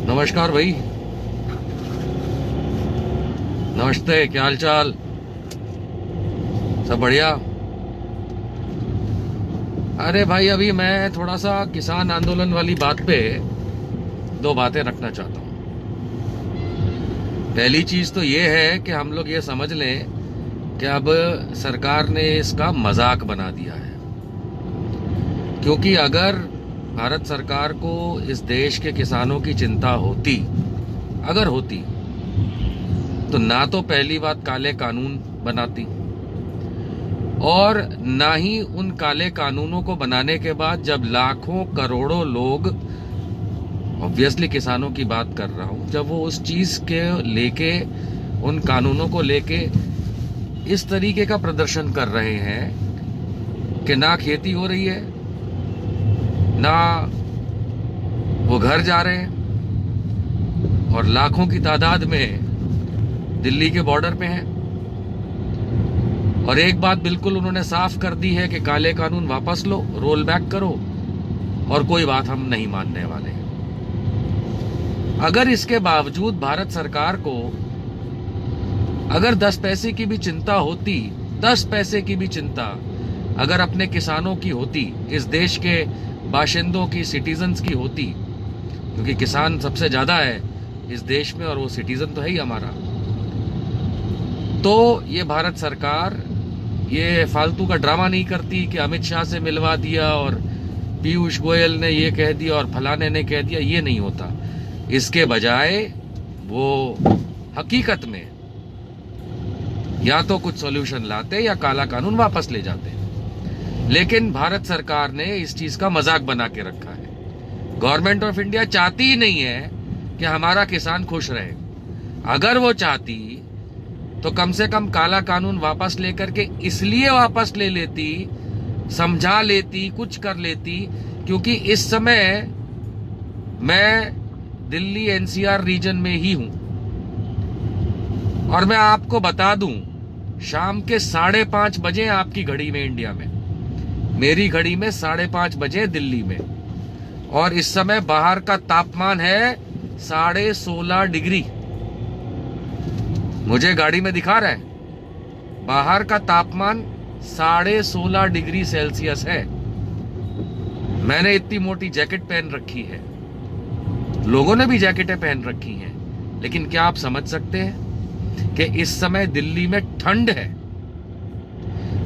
नमस्कार भाई। नमस्ते, क्या हाल चाल? सब बढ़िया। अरे भाई, अभी मैं थोड़ा सा किसान आंदोलन वाली बात पे दो बातें रखना चाहता हूँ। पहली चीज तो ये है कि हम लोग ये समझ लें कि अब सरकार ने इसका मजाक बना दिया है। क्योंकि अगर भारत सरकार को इस देश के किसानों की चिंता होती, अगर होती, तो ना तो पहली बात काले कानून बनाती, और ना ही उन काले कानूनों को बनाने के बाद जब लाखों करोड़ों लोग, ऑब्वियसली किसानों की बात कर रहा हूं, जब वो उस चीज के लेके, उन कानूनों को लेके इस तरीके का प्रदर्शन कर रहे हैं कि ना खेती हो रही है, ना वो घर जा रहे हैं, और लाखों की तादाद में दिल्ली के बॉर्डर पे हैं। और एक बात बिल्कुल उन्होंने साफ कर दी है कि काले कानून वापस लो, रोल बैक करो, और कोई बात हम नहीं मानने वाले हैं। अगर इसके बावजूद भारत सरकार को अगर 10 पैसे की भी चिंता होती, 10 पैसे की भी चिंता अगर अपने किसानों की होती, इस देश के बाशिंदों की, सिटीजन्स की होती, क्योंकि किसान सबसे ज्यादा है इस देश में और वो सिटीजन तो है ही हमारा, तो ये भारत सरकार ये फालतू का ड्रामा नहीं करती कि अमित शाह से मिलवा दिया और पीयूष गोयल ने ये कह दिया और फलाने ने कह दिया। ये नहीं होता। इसके बजाय वो हकीकत में या तो कुछ सॉल्यूशन लाते या काला कानून वापस ले जाते। लेकिन भारत सरकार ने इस चीज का मजाक बना के रखा है। गवर्नमेंट ऑफ इंडिया चाहती ही नहीं है कि हमारा किसान खुश रहे। अगर वो चाहती तो कम से कम काला कानून वापस लेकर के इसलिए वापस ले लेती, समझा लेती, कुछ कर लेती, क्योंकि इस समय मैं दिल्ली एनसीआर रीजन में ही हूं, और मैं आपको बता दूं, शाम के 5:30 बजे आपकी घड़ी में इंडिया में, मेरी घड़ी में 5:30 बजे दिल्ली में, और इस समय बाहर का तापमान है 16.5 डिग्री। मुझे गाड़ी में दिखा रहा है बाहर का तापमान 16.5 डिग्री सेल्सियस है। मैंने इतनी मोटी जैकेट पहन रखी है, लोगों ने भी जैकेटें पहन रखी हैं, लेकिन क्या आप समझ सकते हैं कि इस समय दिल्ली में ठंड है?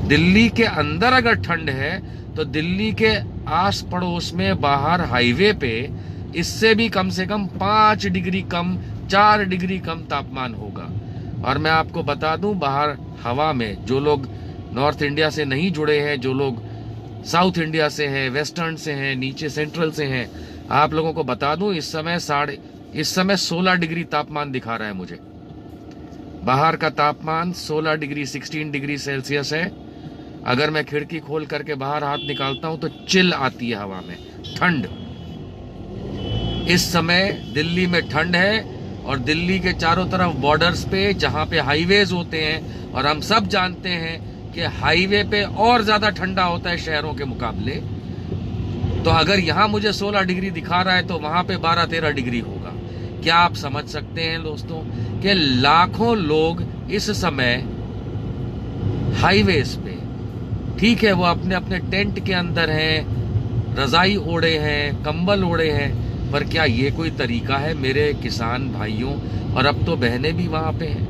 दिल्ली के अंदर अगर ठंड है तो दिल्ली के आस पड़ोस में बाहर हाईवे पे इससे भी कम से कम 5 डिग्री कम, 4 डिग्री कम तापमान होगा। और मैं आपको बता दूं, बाहर हवा में जो लोग नॉर्थ इंडिया से नहीं जुड़े हैं, जो लोग साउथ इंडिया से हैं, वेस्टर्न से हैं, नीचे सेंट्रल से हैं, आप लोगों को बता दूं, इस समय 16 डिग्री तापमान दिखा रहा है मुझे। बाहर का तापमान 16 डिग्री, 16 डिग्री सेल्सियस है। अगर मैं खिड़की खोल करके बाहर हाथ निकालता हूं तो चिल आती है हवा में, ठंड। इस समय दिल्ली में ठंड है, और दिल्ली के चारों तरफ बॉर्डर्स पे जहां पे हाईवेज होते हैं, और हम सब जानते हैं कि हाईवे पे और ज्यादा ठंडा होता है शहरों के मुकाबले, तो अगर यहां मुझे 16 डिग्री दिखा रहा है तो वहां पे 12-13 डिग्री होगा। क्या आप समझ सकते हैं दोस्तों कि लाखों लोग इस समय हाईवेज पे, ठीक है वो अपने अपने टेंट के अंदर हैं, रजाई ओढ़े हैं, कंबल ओढ़े हैं, पर क्या ये कोई तरीका है मेरे किसान भाइयों? और अब तो बहनें भी वहां पे हैं,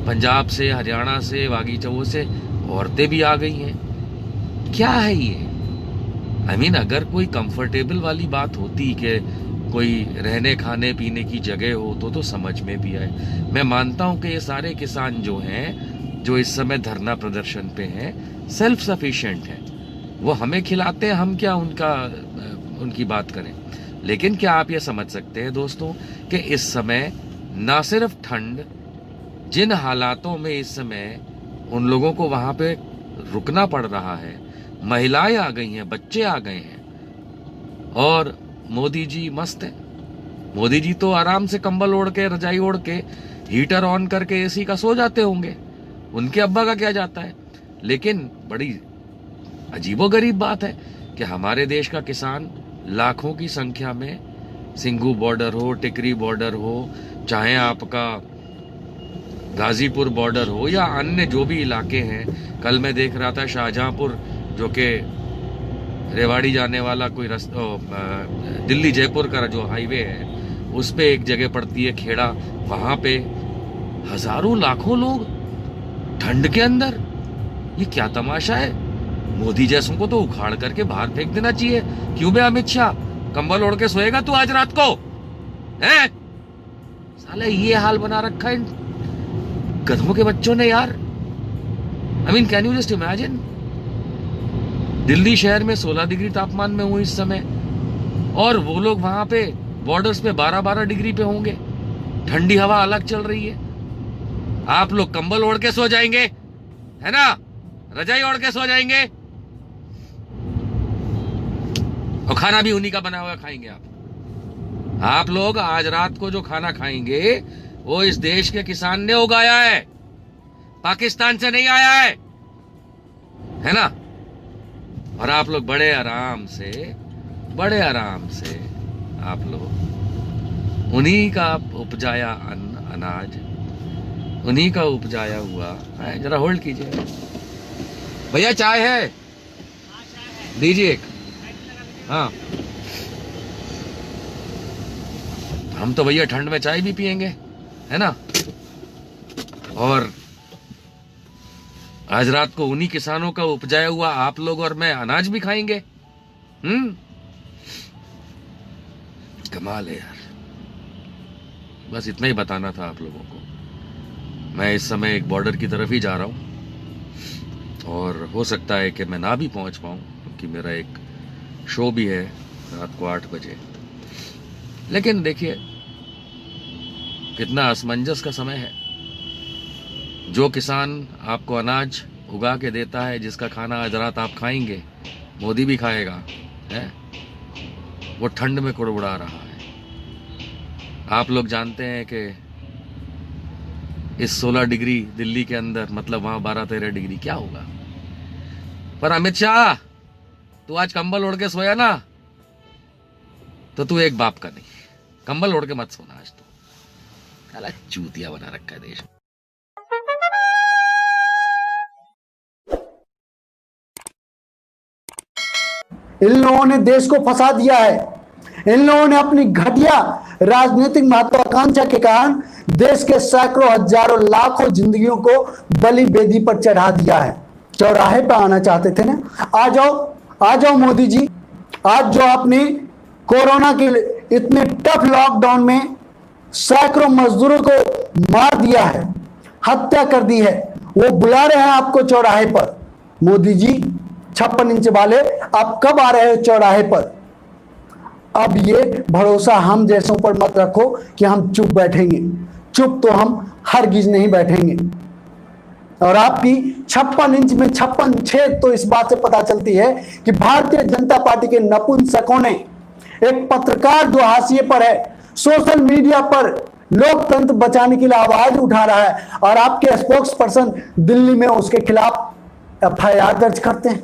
पंजाब से, हरियाणा से, बागीचों से औरतें भी आ गई हैं। क्या है ये? I mean, अगर कोई कंफर्टेबल वाली बात होती कि कोई रहने खाने पीने की जगह हो तो समझ में भी आए। मैं मानता हूं कि ये सारे किसान जो हैं, जो इस समय धरना प्रदर्शन पे हैं, सेल्फ सफिशिएंट हैं, वो हमें खिलाते हैं, हम क्या उनकी बात करें। लेकिन क्या आप ये समझ सकते हैं दोस्तों कि इस समय ना सिर्फ ठंड, जिन हालातों में इस समय उन लोगों को वहां पे रुकना पड़ रहा है, महिलाएं आ गई हैं, बच्चे आ गए हैं, और मोदी जी मस्त है। मोदी जी तो आराम से कंबल ओढ़ के, रजाई ओढ़ के, हीटर ऑन करके एसी का सो जाते होंगे, उनके अब्बा का क्या जाता है। लेकिन बड़ी अजीबोगरीब बात है कि हमारे देश का किसान लाखों की संख्या में सिंघू बॉर्डर हो, टिकरी बॉर्डर हो, चाहे आपका गाजीपुर बॉर्डर हो या अन्य जो भी इलाके हैं। कल मैं देख रहा था शाहजहांपुर, जो कि रेवाड़ी जाने वाला कोई रास्ता, दिल्ली जयपुर का जो हाईवे है, उस पे एक जगह पड़ती है खेड़ा, वहां पे हजारों लाखों लोग ठंड के अंदर। ये क्या तमाशा है? मोदी जैसों को तो उखाड़ करके बाहर फेंक देना चाहिए। क्यों बे अमित शाह, कंबल ओढ़ के सोएगा तू आज रात को? हैं? साले ये हाल बना रखा है इन गधों के बच्चों ने यार। I mean, can you just imagine? Delhi शहर में 16 डिग्री तापमान में हूं इस समय, और वो लोग वहां पे बॉर्डर्स पे 12-12 डिग्री पे होंगे। ठंडी हवा अलग चल रही है। आप लोग कंबल ओढ़ के सो जाएंगे, है ना? रजाई ओढ़ के सो जाएंगे, और खाना भी उन्हीं का बना हुआ खाएंगे आप लोग आज रात को जो खाना खाएंगे वो इस देश के किसान ने उगाया है, पाकिस्तान से नहीं आया है ना? और आप लोग बड़े आराम से आप लोग उन्हीं का उपजाया अनाज, उन्हीं का उपजाया हुआ है। जरा होल्ड कीजिए भैया, चाय है? दीजिए एक। हाँ, हम तो भैया ठंड में चाय भी पियेंगे, है ना? और आज रात को उन्हीं किसानों का उपजाया हुआ आप लोग और मैं अनाज भी खाएंगे। कमाल है यार। बस इतना ही बताना था आप लोगों को। मैं इस समय एक बॉर्डर की तरफ ही जा रहा हूं, और हो सकता है कि मैं ना भी पहुंच पाऊं, क्योंकि मेरा एक शो भी है रात को 8 बजे। लेकिन देखिए कितना असमंजस का समय है। जो किसान आपको अनाज उगा के देता है, जिसका खाना आज रात आप खाएंगे, मोदी भी खाएगा, है, वो ठंड में कुड़बुड़ा रहा है। आप लोग जानते हैं कि इस 16 डिग्री दिल्ली के अंदर, मतलब वहां 12-13 डिग्री क्या होगा। पर अमित शाह, तू आज कंबल ओढ़ के सोया ना, तो तू एक बाप का नहीं। कंबल ओढ़ के मत सोना आज। तो साला चूतिया बना रखा है देश। इन लोगों ने देश को फंसा दिया है। इन लोगों ने अपनी घटिया राजनीतिक महत्वाकांक्षा के कारण देश के सैकड़ों हजारों लाखों जिंदगियों को बलि बेदी पर चढ़ा दिया है। चौराहे पर आना चाहते थे ना, आ जाओ मोदी जी। आज जो आपने कोरोना के इतने टफ लॉकडाउन में सैकड़ों मजदूरों को मार दिया है, हत्या कर दी है, वो बुला रहे हैं आपको चौराहे पर। मोदी जी 56 इंच वाले, आप कब आ रहे हो चौराहे पर? अब ये भरोसा हम जैसों पर मत रखो कि हम चुप बैठेंगे। चुप तो हम हरगिज नहीं बैठेंगे। और आपकी 56 इंच में 56 छेद तो इस बात से पता चलती है कि भारतीय जनता पार्टी के नपुंसकों ने एक पत्रकार जो हाशिए पर है, सोशल मीडिया पर लोकतंत्र बचाने के लिए आवाज उठा रहा है, और आपके स्पोक्स पर्सन दिल्ली में उसके खिलाफ FIR दर्ज करते हैं।